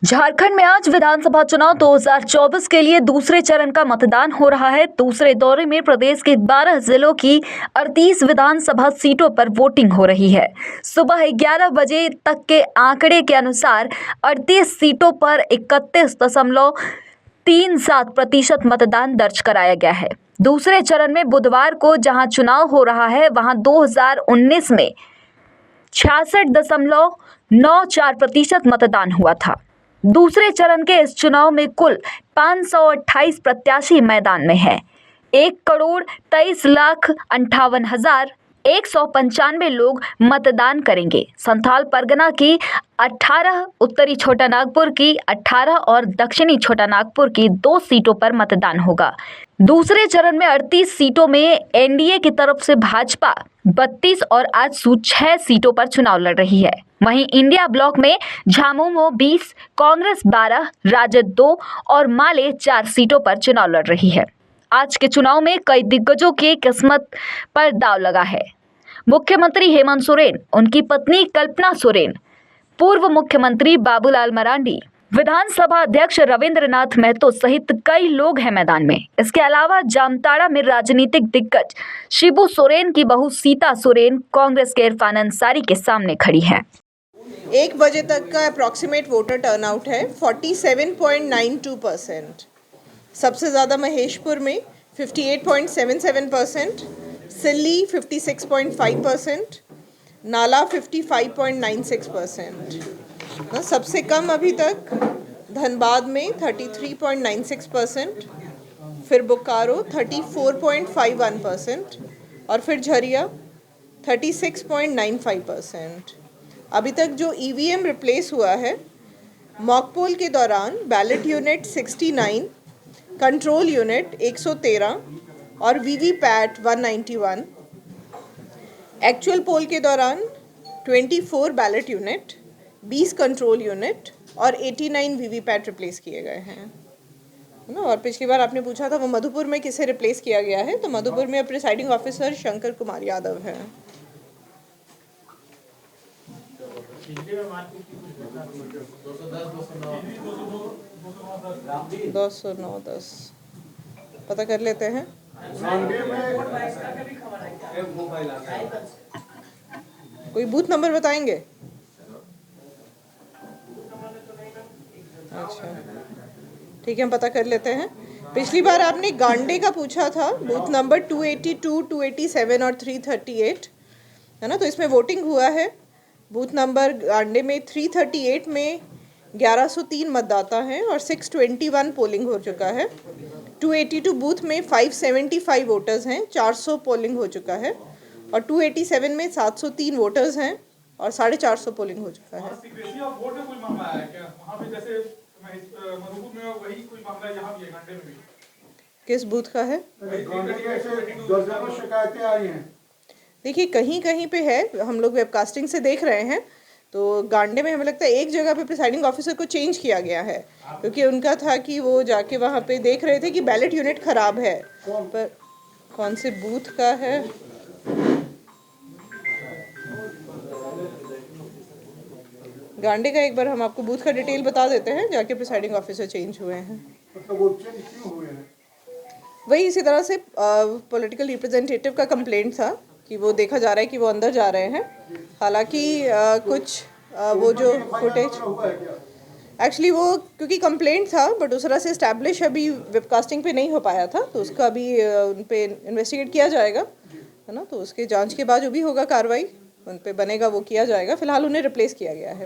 झारखंड में आज विधानसभा चुनाव 2024 के लिए दूसरे चरण का मतदान हो रहा है। दूसरे दौरे में प्रदेश के 12 जिलों की 38 विधानसभा सीटों पर वोटिंग हो रही है। सुबह 11 बजे तक के आंकड़े के अनुसार 38 सीटों पर 31.37% मतदान दर्ज कराया गया है। दूसरे चरण में बुधवार को जहां चुनाव हो रहा है, वहां 2019 में 66.94% मतदान हुआ था। दूसरे चरण के इस चुनाव में कुल 528 प्रत्याशी मैदान में हैं। 1,23,58,195 लोग मतदान करेंगे। संथाल परगना की 18, उत्तरी छोटानागपुर की 18 और दक्षिणी छोटानागपुर की 2 सीटों पर मतदान होगा। दूसरे चरण में 38 सीटों में एनडीए की तरफ से भाजपा 32 और आजसू 6 सीटों पर चुनाव लड़ रही है। वहीं इंडिया ब्लॉक में झामुमो 20, कांग्रेस 12, राजद 2 और माले 4 सीटों पर चुनाव लड़ रही है। आज के चुनाव में कई दिग्गजों की किस्मत पर दांव लगा है। मुख्यमंत्री हेमंत सोरेन, उनकी पत्नी कल्पना सोरेन, पूर्व मुख्यमंत्री बाबूलाल मरांडी, विधानसभा अध्यक्ष रविंद्रनाथ महतो सहित कई लोग हैं मैदान में। इसके अलावा जामताड़ा में राजनीतिक दिग्गज शिबू सोरेन की बहू सीता सोरेन कांग्रेस के इरफान अंसारी के सामने खड़ी हैं। 1 बजे तक का अप्रॉक्सीमेट वोटर टर्नआउट है 47.92%। सबसे ज़्यादा महेशपुर में 58.77%, सिल्ली 56.5%, नाला 55.96%। सबसे कम अभी तक धनबाद में 33.96%, फिर बोकारो 34.51% और फिर झरिया 36.95%। अभी तक जो ईवीएम रिप्लेस हुआ है, मॉकपोल के दौरान बैलेट यूनिट 69, कंट्रोल यूनिट 113 और वीवीपैट 191। एक्चुअल पोल के दौरान 24 बैलेट यूनिट, 20 कंट्रोल यूनिट और 89 वीवीपैट रिप्लेस किए गए हैं ना। और पिछली बार आपने पूछा था वो मधुपुर में किसे रिप्लेस किया गया है, तो मधुपुर में प्रिसाइडिंग ऑफिसर शंकर कुमार यादव है। 209-10 पता कर लेते हैं। कोई बूथ नंबर बताएंगे? अच्छा, ठीक है, हम पता कर लेते हैं। पिछली बार आपने गांडे का पूछा था, बूथ नंबर 282, 287 और 338 है ना। तो इसमें वोटिंग हुआ है। बूथ नंबर गांडे में 338 में 1103 मतदाता हैं और 621 पोलिंग हो चुका है। 282 बूथ में 575 वोटर्स हैं, 400 पोलिंग हो चुका है। और 287 में 703 वोटर्स हैं और 450 पोलिंग हो चुका है। किस बूथ का है? शिकायतें आई हैं। देखिए, कहीं कहीं पे है, हम लोग वेबकास्टिंग से देख रहे हैं। तो गांडे में हमें लगता है एक जगह पे प्रिसाइडिंग ऑफिसर को चेंज किया गया है, क्योंकि उनका था कि वो जाके वहाँ पे देख रहे थे कि बैलेट यूनिट खराब है। पर कौन से बूथ का है? गांडे का एक बार हम आपको बूथ का डिटेल बता देते हैं, जाके प्रिसाइडिंग ऑफिसर चेंज हुए हैं। वही इसी तरह से पॉलिटिकल रिप्रेजेंटेटिव का कंप्लेंट था कि वो देखा जा रहा है कि वो अंदर जा रहे हैं। हालांकि कुछ वो जो फुटेज एक्चुअली वो क्योंकि कंप्लेंट था, बट दूसरा से इस्टेब्लिश अभी वेबकास्टिंग पे नहीं हो पाया था, तो उसका अभी उन पे इन्वेस्टिगेट किया जाएगा है ना। तो उसके जांच के बाद जो भी होगा कार्रवाई उन पे बनेगा वो किया जाएगा। फिलहाल उन्हें रिप्लेस किया गया है।